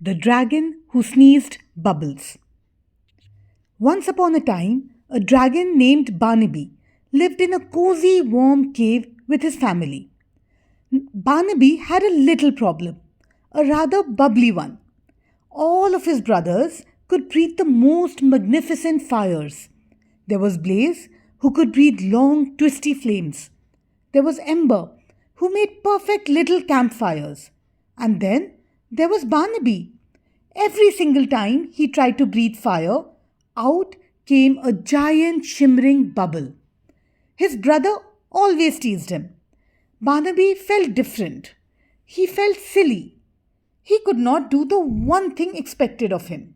The Dragon Who Sneezed Bubbles. Once upon a time, a dragon named Barnaby lived in a cozy, warm cave with his family. Barnaby had a little problem, a rather bubbly one. All of his brothers could breathe the most magnificent fires. There was Blaze, who could breathe long, twisty flames. There was Ember, who made perfect little campfires. And then there was Barnaby. Every single time he tried to breathe fire, out came a giant shimmering bubble. His brother always teased him. Barnaby felt different. He felt silly. He could not do the one thing expected of him.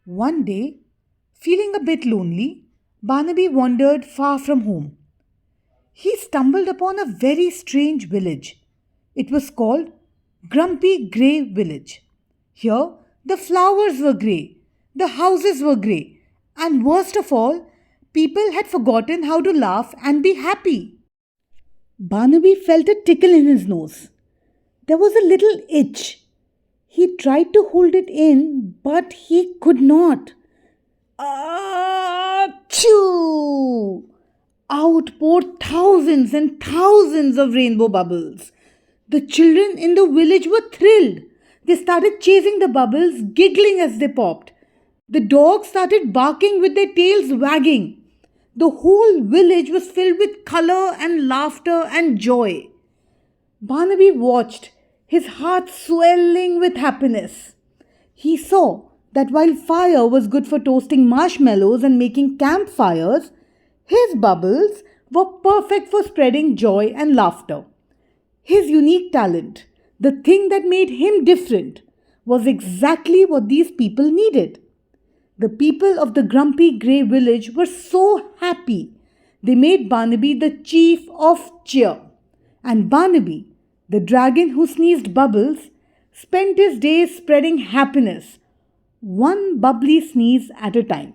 One day, feeling a bit lonely, Barnaby wandered far from home. He stumbled upon a very strange village. It was called Grumpy Grey Village. Here, the flowers were grey, the houses were grey, and worst of all, people had forgotten how to laugh and be happy. Barnaby felt a tickle in his nose. There was a little itch. He tried to hold it in, but he could not. Achoo! Out poured thousands and thousands of rainbow bubbles. The children in the village were thrilled. They started chasing the bubbles, giggling as they popped. The dogs started barking with their tails wagging. The whole village was filled with color and laughter and joy. Barnaby watched, his heart swelling with happiness. He saw that while fire was good for toasting marshmallows and making campfires, his bubbles were perfect for spreading joy and laughter. His unique talent, the thing that made him different, was exactly what these people needed. The people of the Grumpy Grey Village were so happy. They made Barnaby the chief of cheer. And Barnaby, the dragon who sneezed bubbles, spent his days spreading happiness, one bubbly sneeze at a time.